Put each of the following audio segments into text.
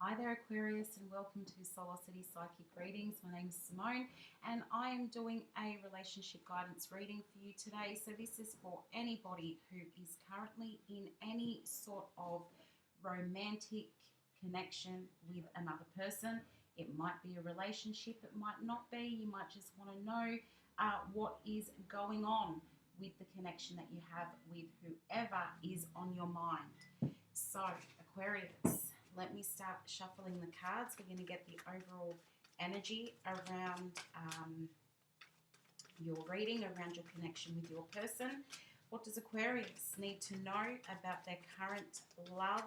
Hi there, Aquarius, and welcome to Soulocity Psychic Readings. My name is Simone, and I am doing a relationship guidance reading for you today. So this is for anybody who is currently in any sort of romantic connection with another person. It might be a relationship, it might not be. You might just want to know what is going on with the connection that you have with whoever is on your mind. So, Aquarius, let me start shuffling the cards. We're going to get the overall energy around your reading, around your connection with your person. What does Aquarius need to know about their current love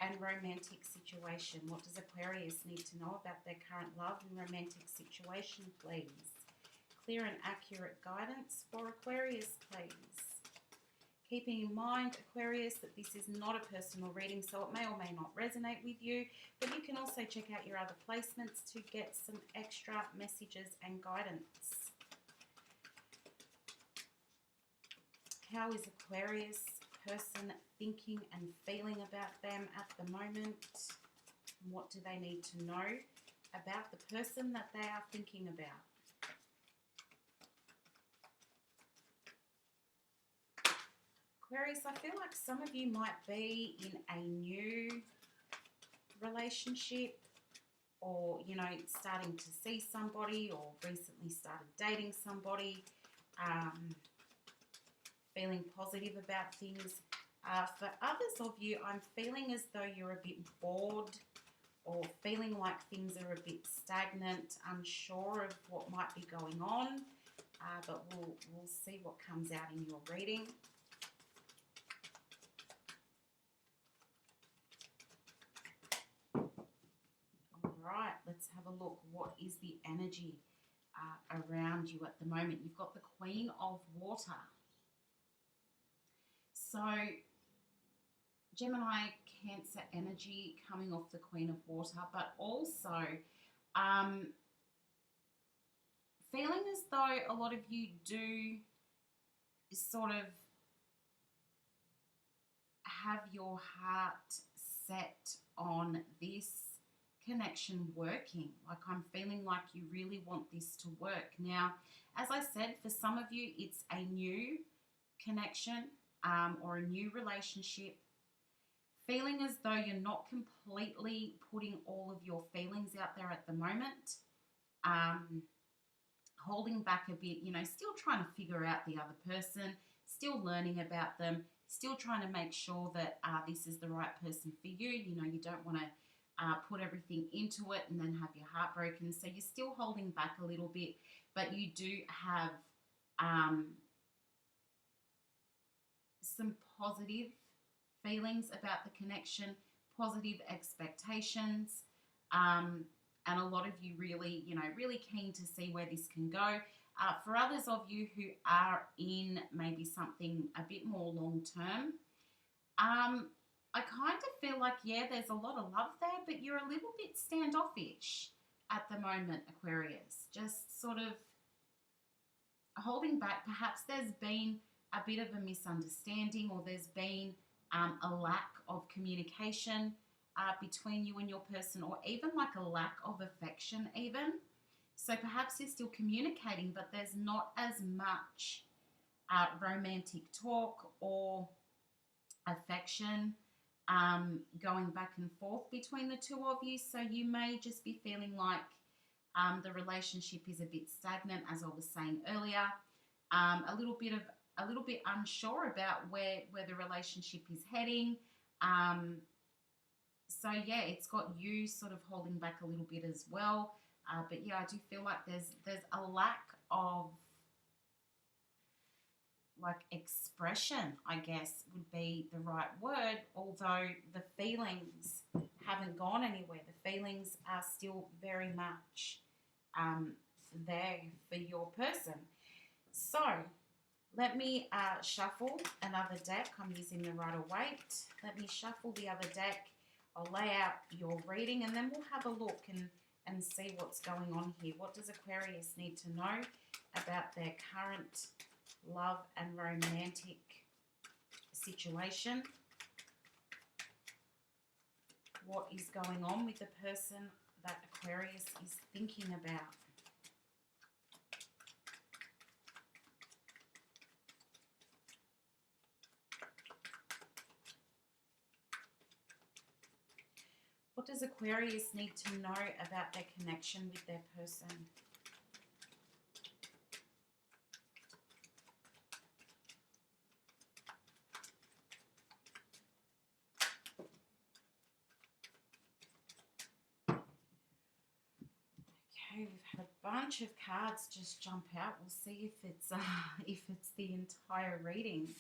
and romantic situation? What does Aquarius need to know about their current love and romantic situation, please? Clear and accurate guidance for Aquarius, please. Keeping in mind, Aquarius, that this is not a personal reading, so it may or may not resonate with you, but you can also check out your other placements to get some extra messages and guidance. How is Aquarius person thinking and feeling about them at the moment? What do they need to know about the person that they are thinking about? Aquarius, I feel like some of you might be in a new relationship, or, you know, starting to see somebody, or recently started dating somebody, feeling positive about things. For others of you, I'm feeling as though you're a bit bored, or feeling like things are a bit stagnant, unsure of what might be going on, but we'll see what comes out in your reading. Right, let's have a look. What is the energy around you at the moment? You've got the Queen of Water. So, Gemini, Cancer energy coming off the Queen of Water, but also feeling as though a lot of you do sort of have your heart set on this connection working. Like, I'm feeling like you really want this to work. Now, as I said, for some of you, it's a new connection or a new relationship. Feeling as though you're not completely putting all of your feelings out there at the moment. Holding back a bit, you know, still trying to figure out the other person, still learning about them, still trying to make sure that this is the right person for you. You know, you don't want to put everything into it and then have your heart broken. So you're still holding back a little bit, but you do have some positive feelings about the connection, positive expectations, and a lot of you really, you know, really keen to see where this can go. For others of you who are in maybe something a bit more long-term, I kind of feel like, yeah, there's a lot of love there, but you're a little bit standoffish at the moment, Aquarius. Just sort of holding back. Perhaps there's been a bit of a misunderstanding, or there's been a lack of communication between you and your person, or even like a lack of affection even. So perhaps you're still communicating, but there's not as much romantic talk or affection going back and forth between the two of you. So you may just be feeling like the relationship is a bit stagnant, as I was saying earlier. A little bit unsure about where the relationship is heading. So yeah, it's got you sort of holding back a little bit as well. But yeah, I do feel like there's a lack of like expression, I guess would be the right word, although the feelings haven't gone anywhere. The feelings are still very much there for your person. So let me shuffle another deck. I'm using the Rider-Waite. Let me shuffle the other deck. I'll lay out your reading, and then we'll have a look and see what's going on here. What does Aquarius need to know about their current love and romantic situation? what is going on with the person that Aquarius is thinking about. What does Aquarius need to know about their connection with their person? Okay, we've had a bunch of cards just jump out. We'll see if it's the entire reading.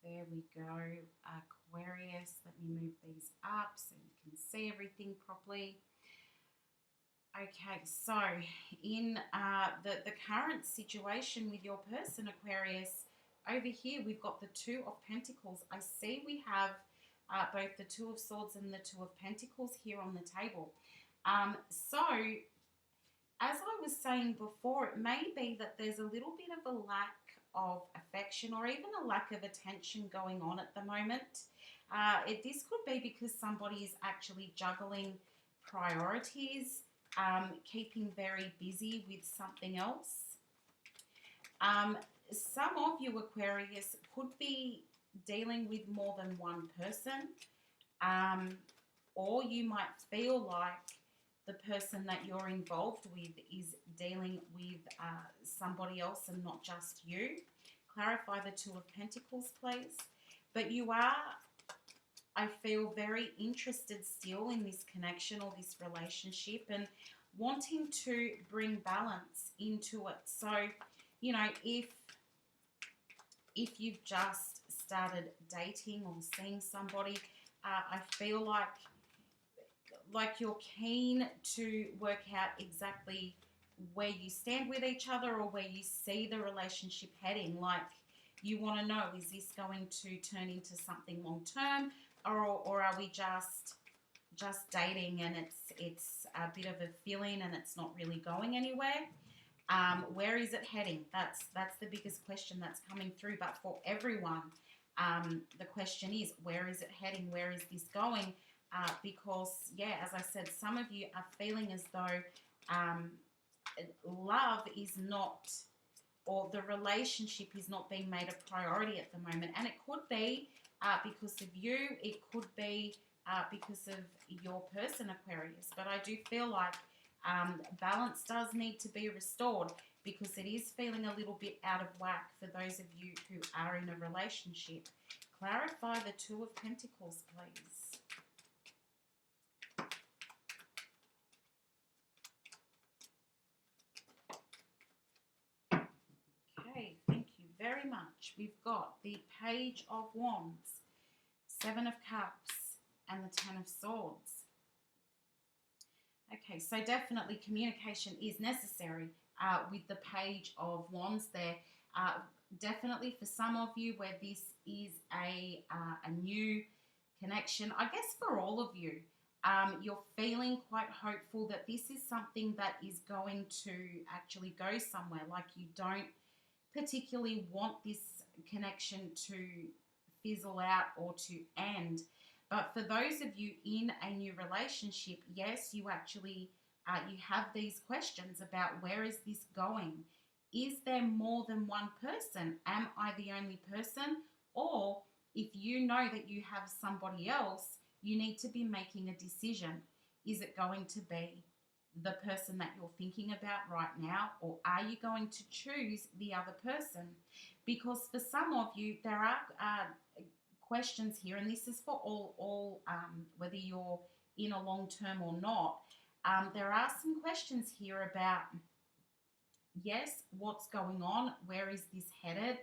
There we go, Aquarius. Let me move these up so you can see everything properly. Okay, so in the current situation with your person, Aquarius, over here we've got the Two of Pentacles. I see we have both the Two of Swords and the Two of Pentacles here on the table. So, as I was saying before, it may be that there's a little bit of a lack of affection or even a lack of attention going on at the moment. This could be because somebody is actually juggling priorities, keeping very busy with something else. Some of you, Aquarius, could be dealing with more than one person, or you might feel like the person that you're involved with is dealing with somebody else and not just you. Clarify the Two of Pentacles, please. But you are, I feel, very interested still in this connection or this relationship and wanting to bring balance into it. So, you know, if you've just started dating or seeing somebody, I feel like you're keen to work out exactly where you stand with each other or where you see the relationship heading. Like, you want to know, is this going to turn into something long term, or are we just dating and it's a bit of a feeling and it's not really going anywhere? Where is it heading? That's the biggest question that's coming through. But for everyone, the question is, where is it heading? Where is this going? Because, yeah, as I said, some of you are feeling as though love is not, or the relationship is not being made a priority at the moment. And it could be because of you. It could be because of your person, Aquarius. But I do feel like balance does need to be restored because it is feeling a little bit out of whack for those of you who are in a relationship. Clarify the Two of Pentacles, please. Okay, thank you very much. We've got the Page of Wands, Seven of Cups, and the Ten of Swords. Okay, so definitely communication is necessary with the Page of Wands there. Definitely for some of you where this is a new connection, I guess for all of you, you're feeling quite hopeful that this is something that is going to actually go somewhere. Like, you don't particularly want this connection to fizzle out or to end. But for those of you in a new relationship, yes, you actually you have these questions about, where is this going? Is there more than one person? Am I the only person? Or if you know that you have somebody else, you need to be making a decision. Is it going to be the person that you're thinking about right now, or are you going to choose the other person? Because for some of you, there are questions here, and this is for all whether you're in a long term or not. There are some questions here about, yes, what's going on? Where is this headed?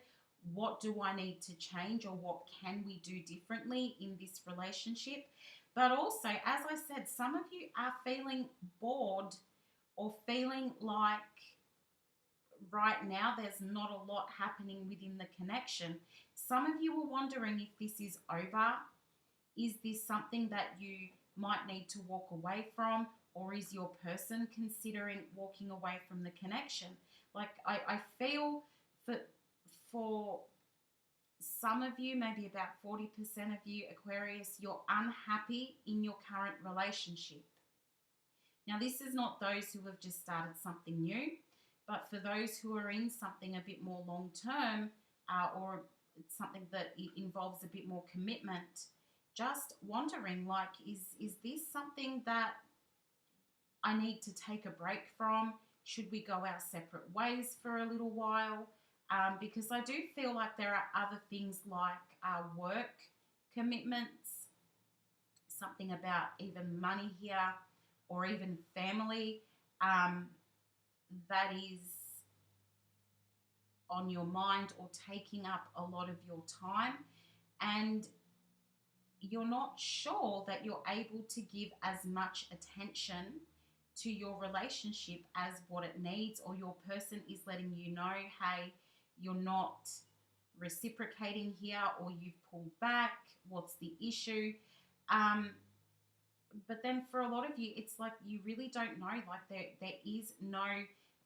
What do I need to change, or what can we do differently in this relationship? But also, as I said, some of you are feeling bored or feeling like right now there's not a lot happening within the connection. Some of you are wondering if this is over. Is this something that you might need to walk away from, or is your person considering walking away from the connection? Like, I feel For some of you, maybe about 40% of you, Aquarius, you're unhappy in your current relationship. Now, this is not those who have just started something new, but for those who are in something a bit more long-term, or something that involves a bit more commitment, just wondering, like, is this something that I need to take a break from? Should we go our separate ways for a little while? Because I do feel like there are other things like work commitments, something about even money here, or even family, that is on your mind or taking up a lot of your time, and you're not sure that you're able to give as much attention to your relationship as what it needs, or your person is letting you know, hey, you're not reciprocating here, or you've pulled back, what's the issue? But then for a lot of you, it's like you really don't know, like there is no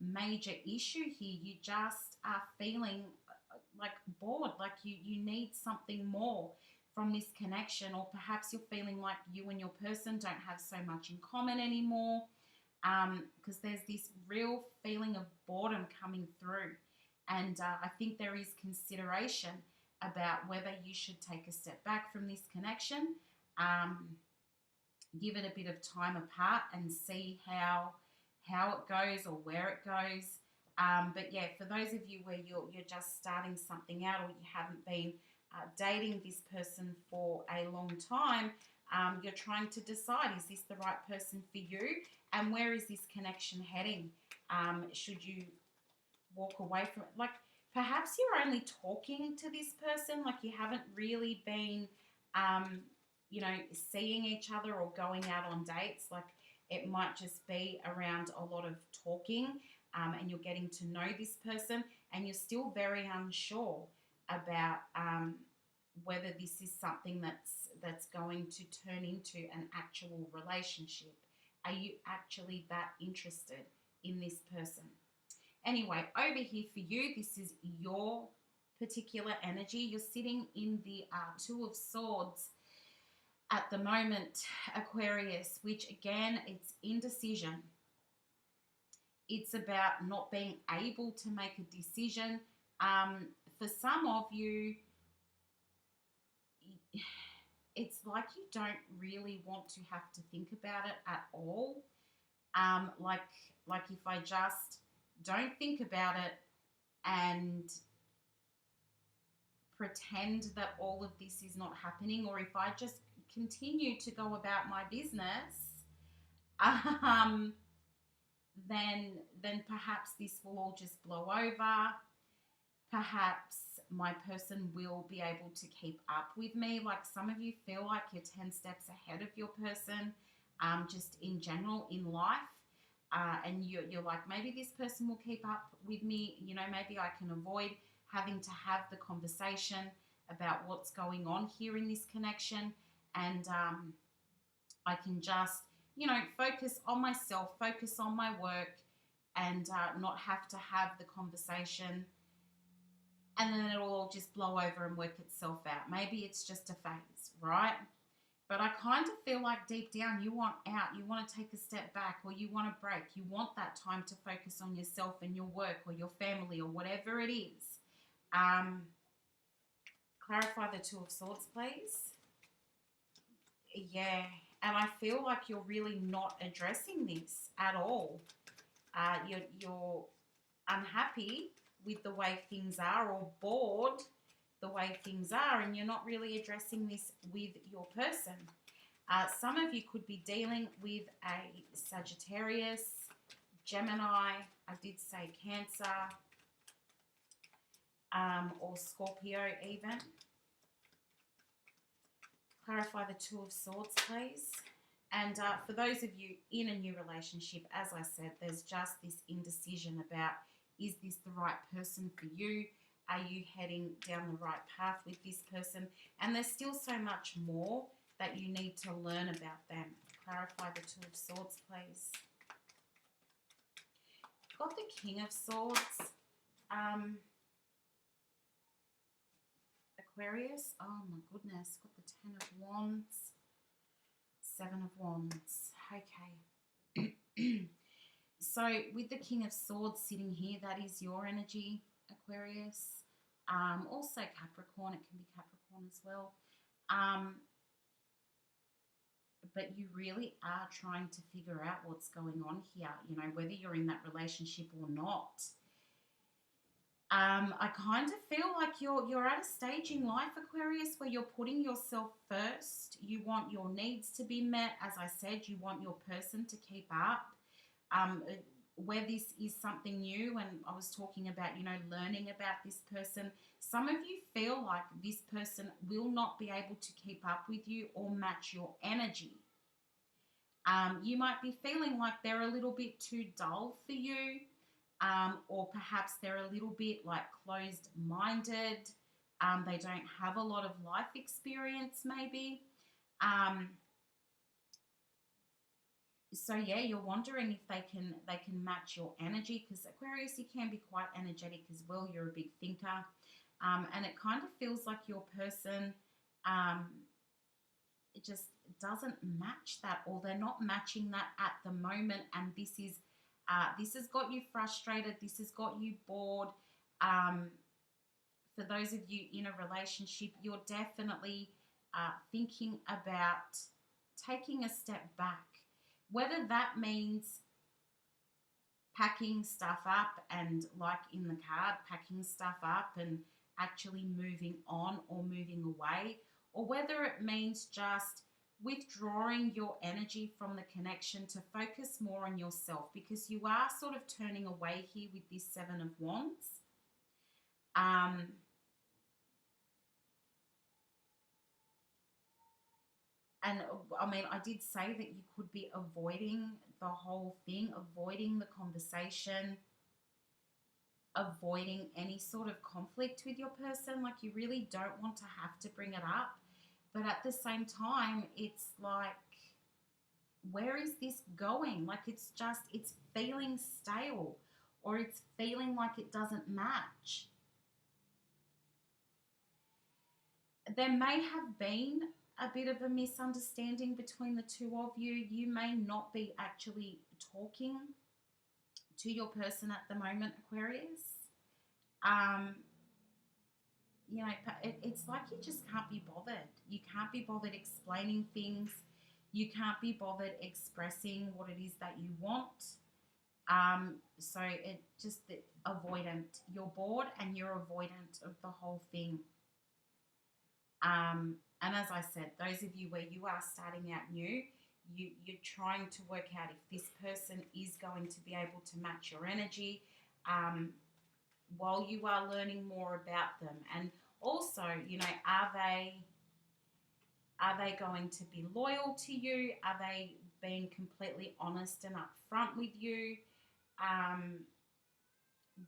major issue here. You just are feeling like bored, like you need something more from this connection, or perhaps you're feeling like you and your person don't have so much in common anymore, because there's this real feeling of boredom coming through. And I think there is consideration about whether you should take a step back from this connection, give it a bit of time apart and see how it goes or where it goes. But yeah, for those of you where you're just starting something out, or you haven't been dating this person for a long time, you're trying to decide, is this the right person for you, and where is this connection heading? Should you walk away from it? Like, perhaps you're only talking to this person, like you haven't really been seeing each other or going out on dates. Like, it might just be around a lot of talking, and you're getting to know this person, and you're still very unsure about whether this is something that's going to turn into an actual relationship. Are you actually that interested in this person? Anyway, over here for you, this is your particular energy. You're sitting in the Two of Swords at the moment, Aquarius, which again, it's indecision. It's about not being able to make a decision. For some of you, it's like you don't really want to have to think about it at all. Like if I just don't think about it and pretend that all of this is not happening, or if I just continue to go about my business, then perhaps this will all just blow over. Perhaps my person will be able to keep up with me. Like, some of you feel like you're 10 steps ahead of your person, just in general in life. And you're like, maybe this person will keep up with me. Maybe I can avoid having to have the conversation about what's going on here in this connection. And I can just, focus on myself, focus on my work, and not have to have the conversation. And then it'll all just blow over and work itself out. Maybe it's just a phase, right? But I kind of feel like deep down you want out, you want to take a step back, or you want a break. You want that time to focus on yourself and your work or your family or whatever it is. Clarify the Two of Swords, please. Yeah, and I feel like you're really not addressing this at all. You're unhappy with the way things are, or bored the way things are, and you're not really addressing this with your person. Some of you could be dealing with a Sagittarius, Gemini, I did say Cancer, or Scorpio even. Clarify the Two of Swords, please. And for those of you in a new relationship, as I said, there's just this indecision about, is this the right person for you? Are you heading down the right path with this person? And there's still so much more that you need to learn about them. Clarify the Two of Swords, please. Got the King of Swords. Aquarius. Oh my goodness, got the 10 of Wands, 7 of Wands. Okay. So with the King of Swords sitting here, that is your energy, Aquarius. Also Capricorn, it can be Capricorn as well. But you really are trying to figure out what's going on here, you know, whether you're in that relationship or not. I kind of feel like you're at a stage in life, Aquarius, where you're putting yourself first. You want your needs to be met. As I said, you want your person to keep up. Where this is something new, and I was talking about, you know, learning about this person, some of you feel like this person will not be able to keep up with you or match your energy. You might be feeling like they're a little bit too dull for you. Or perhaps they're a little bit like closed-minded. They don't have a lot of life experience, maybe. So yeah, you're wondering if they can match your energy, because Aquarius, you can be quite energetic as well. You're a big thinker, and it kind of feels like your person it just doesn't match that, or they're not matching that at the moment, and this has got you frustrated. This has got you bored. For those of you in a relationship, you're definitely thinking about taking a step back, whether that means packing stuff up and, like in the card, packing stuff up and actually moving on or moving away, or whether it means just withdrawing your energy from the connection to focus more on yourself, because you are sort of turning away here with this 7 of Wands. And I mean, I did say that you could be avoiding the whole thing, avoiding the conversation, avoiding any sort of conflict with your person. Like, you really don't want to have to bring it up. But at the same time, it's like, where is this going? Like, it's feeling stale, or it's feeling like it doesn't match. There may have been a bit of a misunderstanding between the two of you. You may not be actually talking to your person at the moment, Aquarius. You know, it's like you just can't be bothered. You can't be bothered explaining things. You can't be bothered expressing what it is that you want. So it just avoidant. You're bored and you're avoidant of the whole thing. And as I said, those of you where you are starting out new, you're trying to work out if this person is going to be able to match your energy while you are learning more about them. And also, you know, are they going to be loyal to you? Are they being completely honest and upfront with you?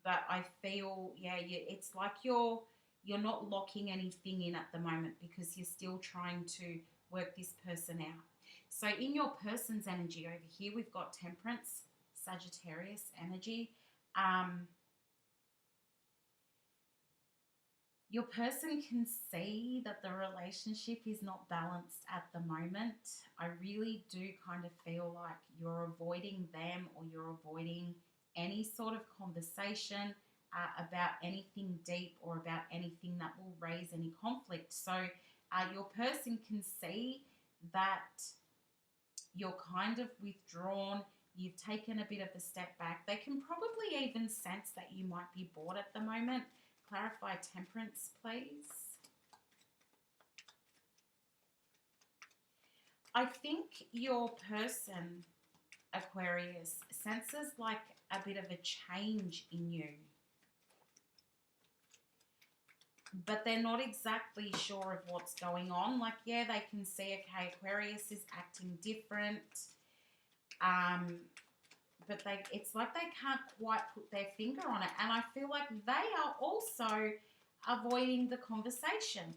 But I feel, yeah, it's like you're not locking anything in at the moment, because you're still trying to work this person out. So in your person's energy over here, we've got Temperance, Sagittarius energy. Your person can see that the relationship is not balanced at the moment. I really do kind of feel like you're avoiding them, or you're avoiding any sort of conversation about anything deep, or about anything that will raise any conflict. So your person can see that you're kind of withdrawn. You've taken a bit of a step back. They can probably even sense that you might be bored at the moment. Clarify Temperance, please. I think your person, Aquarius, senses like a bit of a change in you, but they're not exactly sure of what's going on. Like, yeah, they can see, okay, Aquarius is acting different, but it's like they can't quite put their finger on it. And I feel like they are also avoiding the conversation.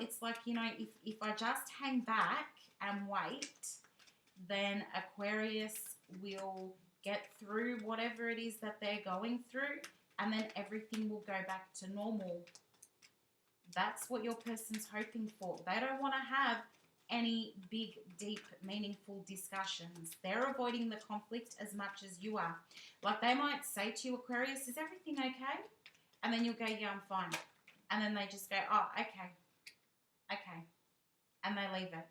It's like, you know, if I just hang back and wait, then Aquarius will get through whatever it is that they're going through, and then everything will go back to normal. That's what your person's hoping for. They don't want to have any big, deep, meaningful discussions. They're avoiding the conflict as much as you are. Like they might say to you, Aquarius, is everything okay? And then you'll go, yeah, I'm fine. And then they just go, oh, okay. Okay. And they leave it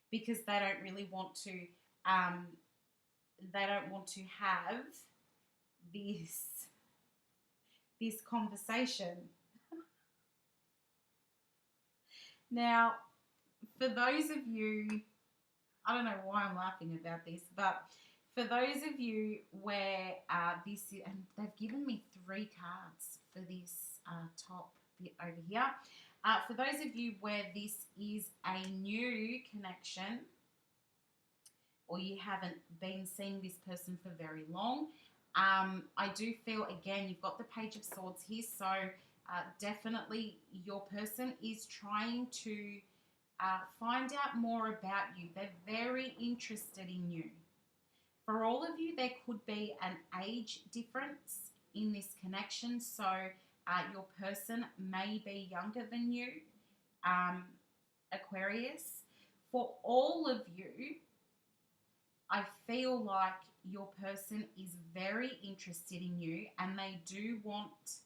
because they don't really want to, have this conversation. Now, for those of you, I don't know why I'm laughing about this, but for those of you where this is, and they've given me 3 cards for this top bit over here. For those of you where this is a new connection or you haven't been seeing this person for very long, I do feel, again, you've got the Page of Swords here, so definitely your person is trying to find out more about you. They're very interested in you. For all of you, there could be an age difference in this connection, so your person may be younger than you, Aquarius. For all of you, I feel like your person is very interested in you and they do want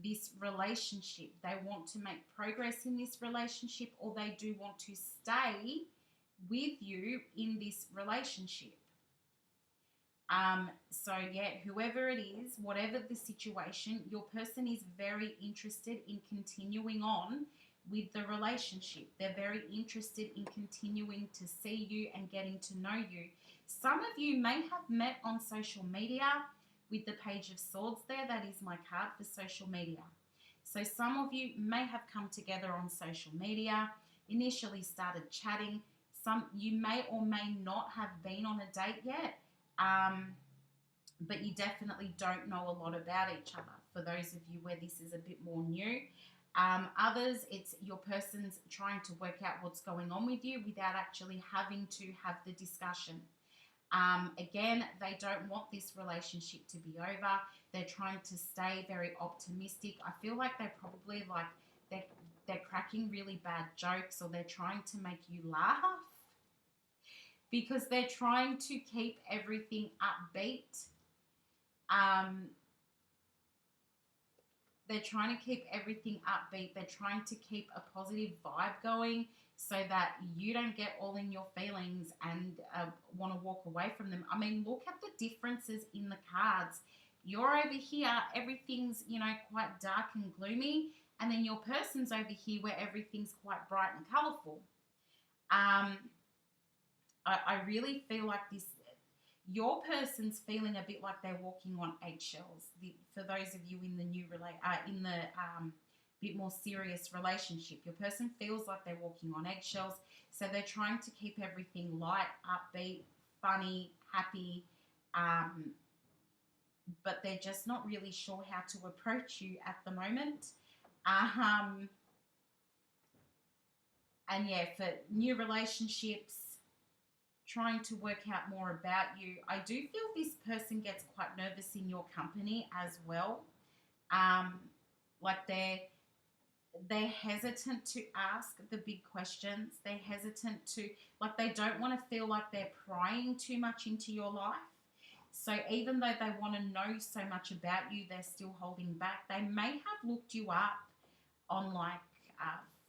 this relationship. They want to make progress in this relationship, or they do want to stay with you in this relationship. So yeah, whoever it is, whatever the situation, your person is very interested in continuing on with the relationship. They're very interested in continuing to see you and getting to know you. Some of you may have met on social media with the Page of Swords there. That is my card for social media. So some of you may have come together on social media, initially started chatting. Some you may or may not have been on a date yet. But you definitely don't know a lot about each other, for those of you where this is a bit more new. Others, it's your person's trying to work out what's going on with you without actually having to have the discussion. Again, they don't want this relationship to be over. They're trying to stay very optimistic. I feel like they're probably like they're cracking really bad jokes, or they're trying to make you laugh, because they're trying to keep everything upbeat. They're trying to keep everything upbeat. They're trying to keep a positive vibe going so that you don't get all in your feelings and want to walk away from them. I mean, look at the differences in the cards. You're over here, everything's, quite dark and gloomy. And then your person's over here where everything's quite bright and colourful. I really feel like your person's feeling a bit like they're walking on eggshells. For those of you in the bit more serious relationship, your person feels like they're walking on eggshells. So they're trying to keep everything light, upbeat, funny, happy, but they're just not really sure how to approach you at the moment. And yeah, for new relationships, trying to work out more about you, I do feel this person gets quite nervous in your company as well. Like they're hesitant to ask the big questions. They're hesitant to, like, they don't want to feel like they're prying too much into your life. So even though they want to know so much about you, they're still holding back. They may have looked you up on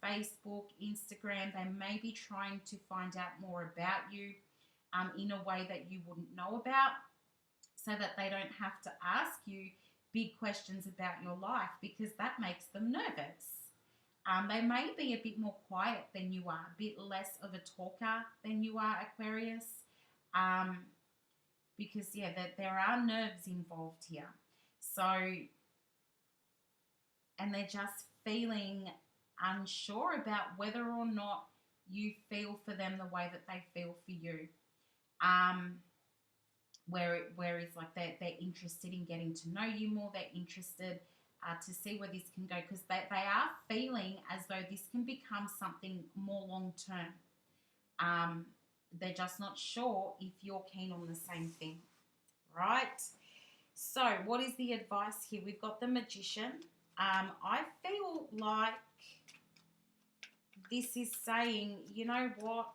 Facebook, Instagram. They may be trying to find out more about you in a way that you wouldn't know about, so that they don't have to ask you big questions about your life, because that makes them nervous. They may be a bit more quiet than you are, a bit less of a talker than you are, Aquarius, because, yeah, there are nerves involved here. So, and they're just feeling unsure about whether or not you feel for them the way that they feel for you. Whereas like they're interested in getting to know you more. They're interested to see where this can go, because they are feeling as though this can become something more long term. They're just not sure if you're keen on the same thing, right? So what is the advice here? We've got the Magician. I feel like this is saying, you know what,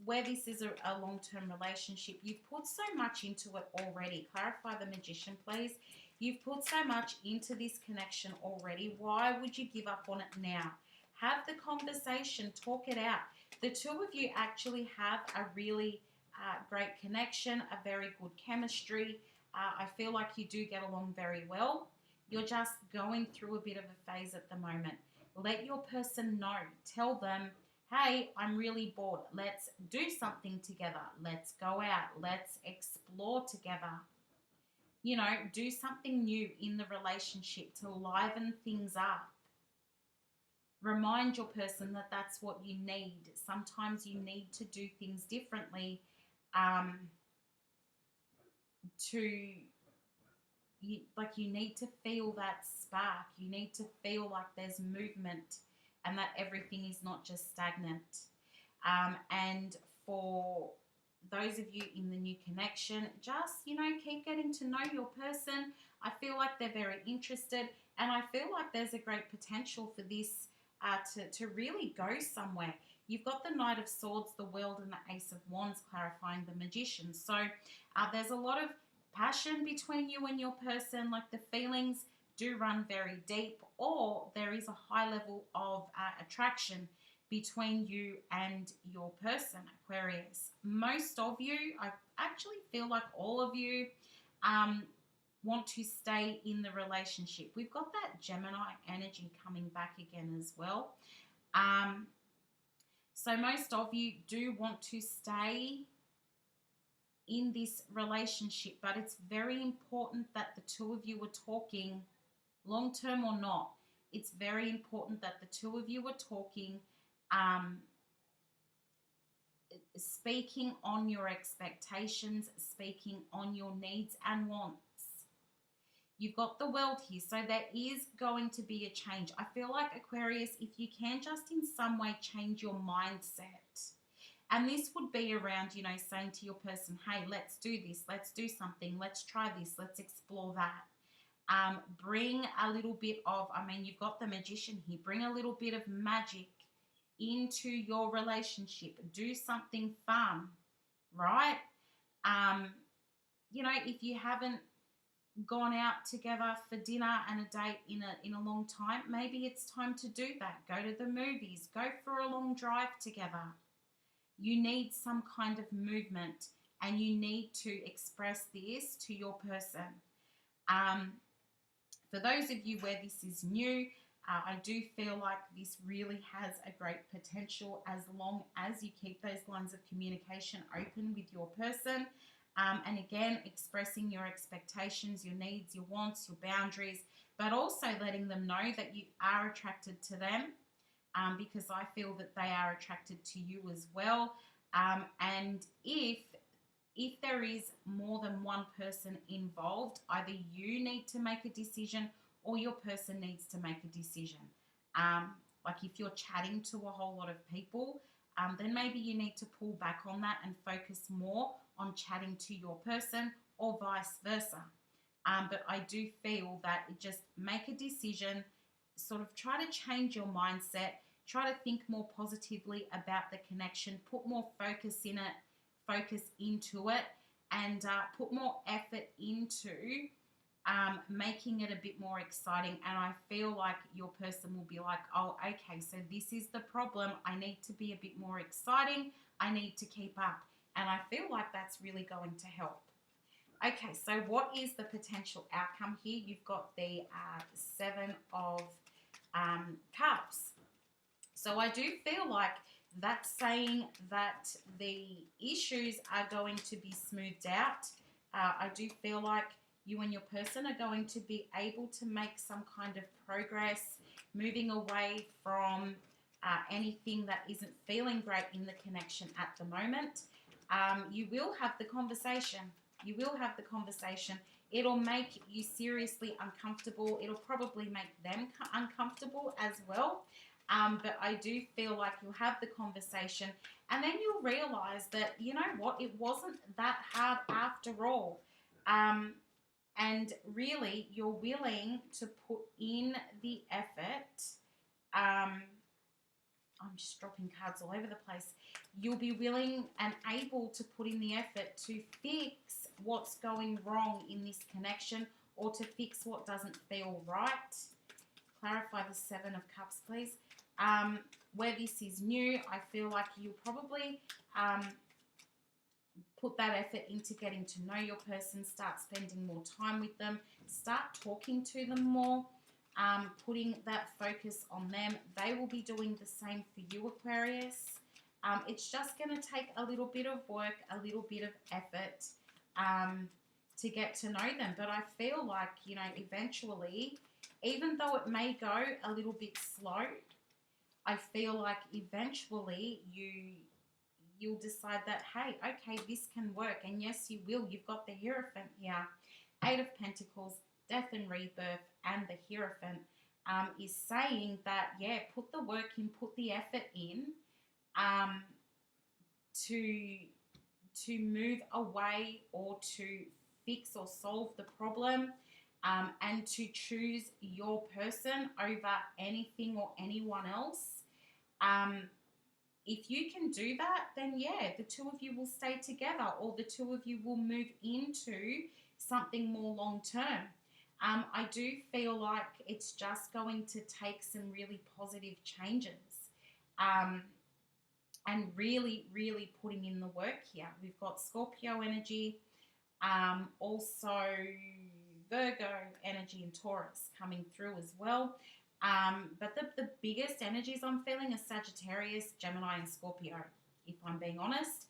where this is a long-term relationship, you've put so much into it already. Clarify the Magician, please. You've put so much into this connection already. Why would you give up on it now? Have the conversation, talk it out. The two of you actually have a really great connection, a very good chemistry. I feel like you do get along very well. You're just going through a bit of a phase at the moment. Let your person know. Tell them, hey, I'm really bored. Let's do something together. Let's go out. Let's explore together. You know, do something new in the relationship to liven things up. Remind your person that that's what you need. Sometimes you need to do things differently to you need to feel that spark. You need to feel like there's movement and that everything is not just stagnant. And for those of you in the new connection, just, you know, keep getting to know your person. I feel like they're very interested, and I feel like there's a great potential for this to really go somewhere. You've got the Knight of Swords, the World, and the Ace of Wands clarifying the Magician. So there's a lot of passion between you and your person, like the feelings do run very deep, or there is a high level of attraction between you and your person, Aquarius. Most of you, I actually feel like all of you want to stay in the relationship. We've got that Gemini energy coming back again as well. So most of you do want to stay in this relationship, but it's very important that the two of you are talking, long term or not. It's very important that the two of you are talking, speaking on your expectations, speaking on your needs and wants. You've got the World here, so there is going to be a change. I feel like, Aquarius, if you can just in some way change your mindset, and this would be around, you know, saying to your person, hey, let's do this, let's do something, let's try this, let's explore that. Bring a little bit of, I mean, you've got the Magician here, bring a little bit of magic into your relationship. Do something fun, right? You know, if you haven't gone out together for dinner and a date in a long time, maybe it's time to do that. Go to the movies, go for a long drive together. You need some kind of movement, and you need to express this to your person. For those of you where this is new, I do feel like this really has a great potential as long as you keep those lines of communication open with your person. And again, expressing your expectations, your needs, your wants, your boundaries, but also letting them know that you are attracted to them. Because I feel that they are attracted to you as well. And if there is more than one person involved, either you need to make a decision or your person needs to make a decision. Like if you're chatting to a whole lot of people, then maybe you need to pull back on that and focus more on chatting to your person, or vice versa. But I do feel that just make a decision, sort of try to change your mindset, try to think more positively about the connection, put more focus in it, focus into it, and put more effort into making it a bit more exciting. And I feel like your person will be like, oh, okay, so this is the problem. I need to be a bit more exciting. I need to keep up. And I feel like that's really going to help. Okay, so what is the potential outcome here? You've got the Seven of Cups. So I do feel like that's saying that the issues are going to be smoothed out. I do feel like you and your person are going to be able to make some kind of progress, moving away from anything that isn't feeling great in the connection at the moment. You will have the conversation. You will have the conversation. It'll make you seriously uncomfortable. It'll probably make them uncomfortable as well. But I do feel like you'll have the conversation, and then you'll realize that, you know what, it wasn't that hard after all. And really, you're willing to put in the effort. I'm just dropping cards all over the place. You'll be willing and able to put in the effort to fix what's going wrong in this connection, or to fix what doesn't feel right. Clarify the Seven of Cups, please. Where this is new, I feel like you'll probably put that effort into getting to know your person, start spending more time with them, start talking to them more, putting that focus on them. They will be doing the same for you, Aquarius. It's just going to take a little bit of work, a little bit of effort to get to know them. But I feel like, you know, eventually, even though it may go a little bit slow, I feel like eventually you'll decide that, hey, okay, this can work. And yes, you will. You've got the Hierophant here. Eight of Pentacles, death and rebirth, and the Hierophant is saying that, yeah, put the work in, put the effort in to move away or to fix or solve the problem, and to choose your person over anything or anyone else. If you can do that, then yeah, the two of you will stay together, or the two of you will move into something more long term. I do feel like it's just going to take some really positive changes, and really, really putting in the work here. We've got Scorpio energy, also Virgo energy and Taurus coming through as well. But the biggest energies I'm feeling are Sagittarius, Gemini, and Scorpio, if I'm being honest.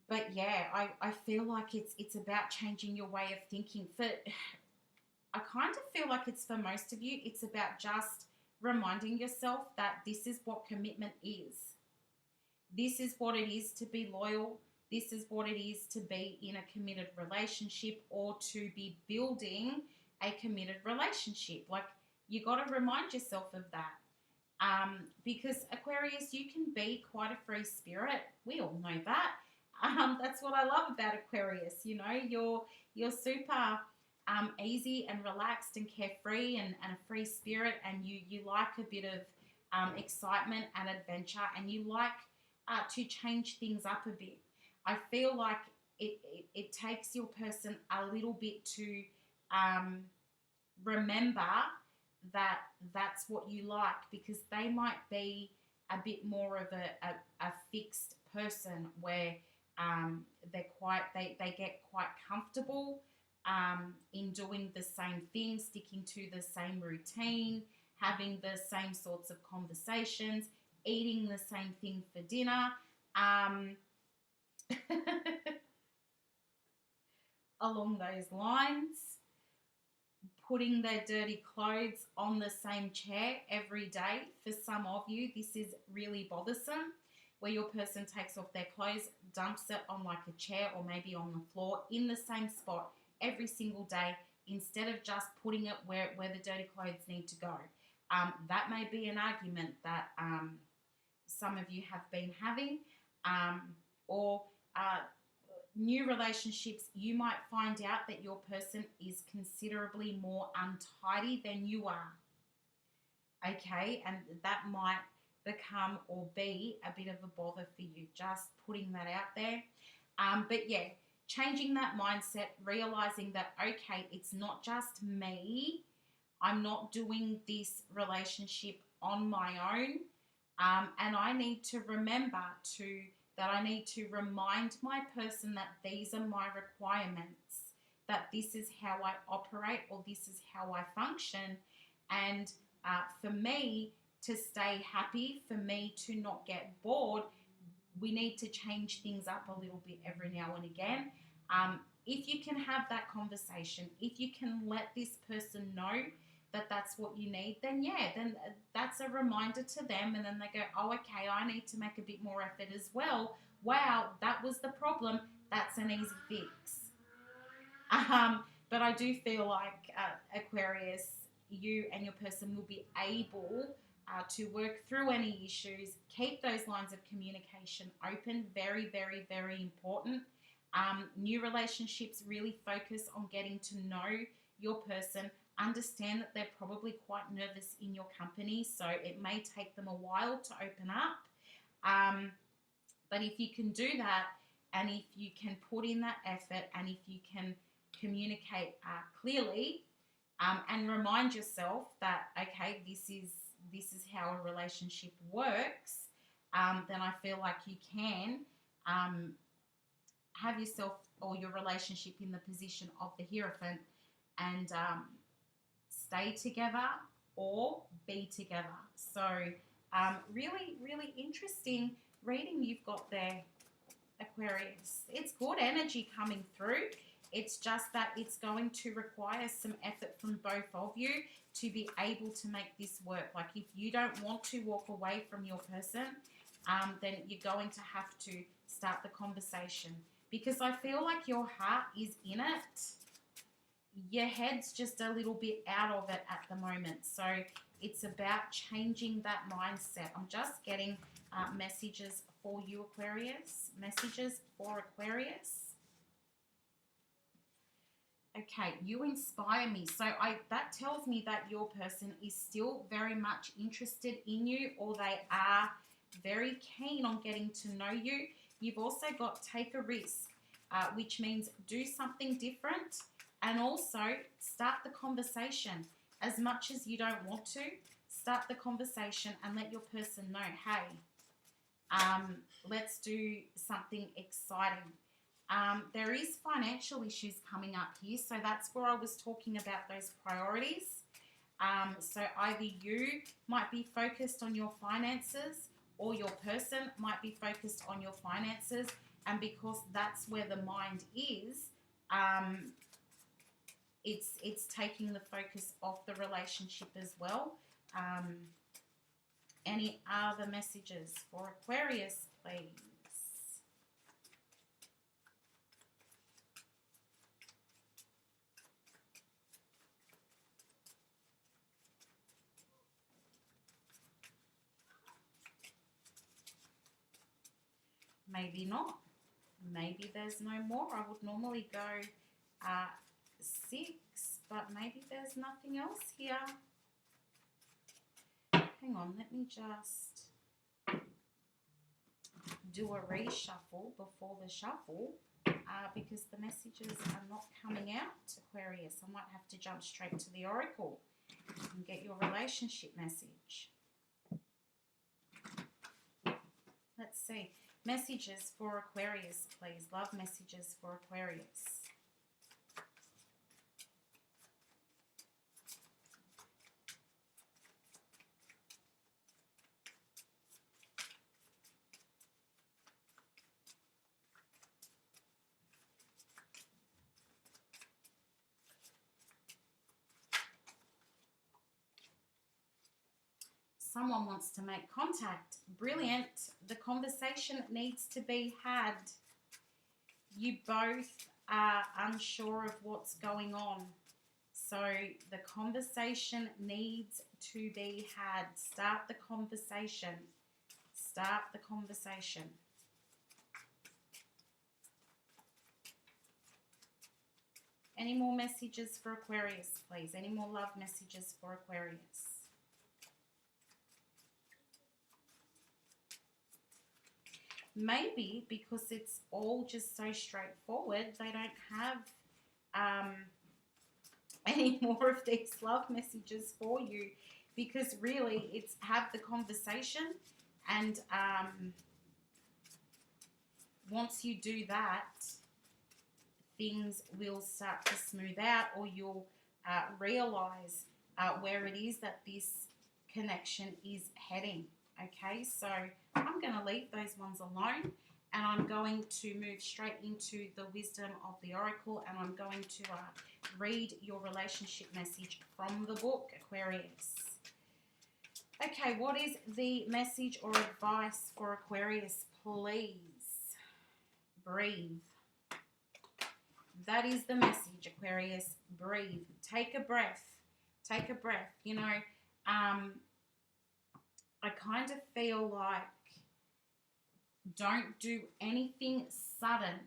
But yeah, I feel like it's about changing your way of thinking. I kind of feel like it's for most of you, it's about just reminding yourself that this is what commitment is. This is what it is to be loyal. This is what it is to be in a committed relationship, or to be building a committed relationship. Like, you got to remind yourself of that. Because Aquarius, you can be quite a free spirit. We all know that. That's what I love about Aquarius. You know, you're super easy and relaxed and carefree, and a free spirit, and you like a bit of excitement and adventure, and you like to change things up a bit. I feel like it takes your person a little bit to remember that that's what you like, because they might be a bit more of a fixed person, where they get quite comfortable in doing the same thing, sticking to the same routine, having the same sorts of conversations, eating the same thing for dinner. Along those lines, putting their dirty clothes on the same chair every day. For some of you, this is really bothersome, where your person takes off their clothes, dumps it on like a chair, or maybe on the floor in the same spot every single day, instead of just putting it where the dirty clothes need to go. That may be an argument that some of you have been having, or new relationships, you might find out that your person is considerably more untidy than you are. Okay, and that might become or be a bit of a bother for you. Just putting that out there. But yeah, changing that mindset, realizing that, okay, it's not just me. I'm not doing this relationship on my own. And I need to remember that I need to remind my person that these are my requirements, that this is how I operate, or this is how I function. And for me to stay happy, for me to not get bored, we need to change things up a little bit every now and again. If you can have that conversation, if you can let this person know that that's what you need, then yeah, then that's a reminder to them, and then they go, oh, okay, I need to make a bit more effort as well. Wow, that was the problem. That's an easy fix. But I do feel like Aquarius, you and your person will be able to work through any issues. Keep those lines of communication open. Very, very, very important. New relationships really focus on getting to know your person. Understand that they're probably quite nervous in your company, so it may take them a while to open up. But if you can do that, and if you can put in that effort, and if you can communicate clearly, and remind yourself that, okay, this is how a relationship works, then I feel like you can have yourself or your relationship in the position of the Hierophant and stay together or be together. So really, really interesting reading you've got there, Aquarius. It's good energy coming through. It's just that it's going to require some effort from both of you to be able to make this work. Like, if you don't want to walk away from your person, then you're going to have to start the conversation, because I feel like your heart is in it. Your head's just a little bit out of it at the moment. So it's about changing that mindset. I'm just getting messages for you, Aquarius. Messages for Aquarius. Okay, you inspire me. So that tells me that your person is still very much interested in you, or they are very keen on getting to know you. You've also got take a risk, which means do something different, and also start the conversation. As much as you don't want to, start the conversation and let your person know, hey, let's do something exciting. There is financial issues coming up here, so that's where I was talking about those priorities. So either you might be focused on your finances, or your person might be focused on your finances, and because that's where the mind is, it's taking the focus off the relationship as well. Any other messages for Aquarius, please? Maybe not. Maybe there's no more. I would normally go 6, but maybe there's nothing else here. Hang on, let me just do a reshuffle before the shuffle, because the messages are not coming out, Aquarius. I might have to jump straight to the Oracle and get your relationship message. Let's see. Messages for Aquarius, please. Love messages for Aquarius. Someone wants to make contact. Brilliant. The conversation needs to be had. You both are unsure of what's going on. So the conversation needs to be had. Start the conversation. Start the conversation. Any more messages for Aquarius, please? Any more love messages for Aquarius? Maybe because it's all just so straightforward, they don't have any more of these love messages for you, because really it's have the conversation, and once you do that, things will start to smooth out, or you'll realize where it is that this connection is heading. Okay, so I'm going to leave those ones alone, and I'm going to move straight into the wisdom of the Oracle, and I'm going to read your relationship message from the book, Aquarius. Okay, what is the message or advice for Aquarius, please? Breathe. That is the message, Aquarius. Breathe. Take a breath. Take a breath. You know, I kind of feel like don't do anything sudden.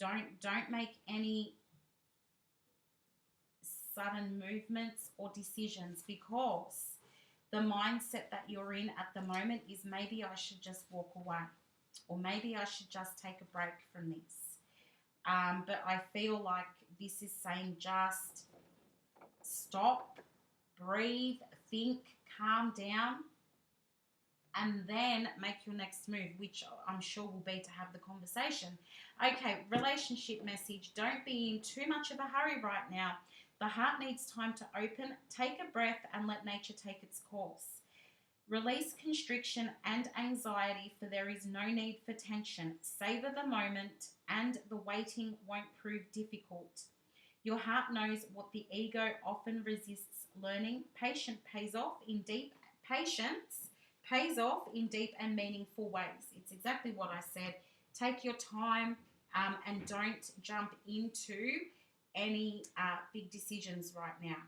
Don't make any sudden movements or decisions, because the mindset that you're in at the moment is maybe I should just walk away, or maybe I should just take a break from this. But I feel like this is saying just stop, breathe, think, calm down, and then make your next move, which I'm sure will be to have the conversation. Okay, relationship message. Don't be in too much of a hurry right now. The heart needs time to open. Take a breath and let nature take its course. Release constriction and anxiety, for there is no need for tension. Savor the moment, and the waiting won't prove difficult. Your heart knows what the ego often resists learning. Patience pays off in deep and meaningful ways. It's exactly what I said. Take your time, and don't jump into any big decisions right now.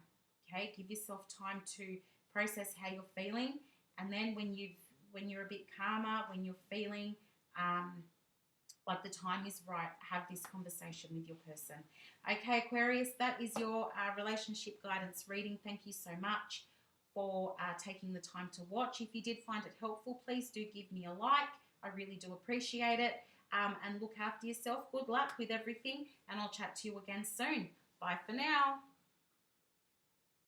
Okay, give yourself time to process how you're feeling, and then when you're a bit calmer, when you're feeling like the time is right, have this conversation with your person. Okay, Aquarius, that is your relationship guidance reading. Thank you so much for taking the time to watch. If you did find it helpful, please do give me a like. I really do appreciate it. And look after yourself. Good luck with everything, and I'll chat to you again soon. Bye for now.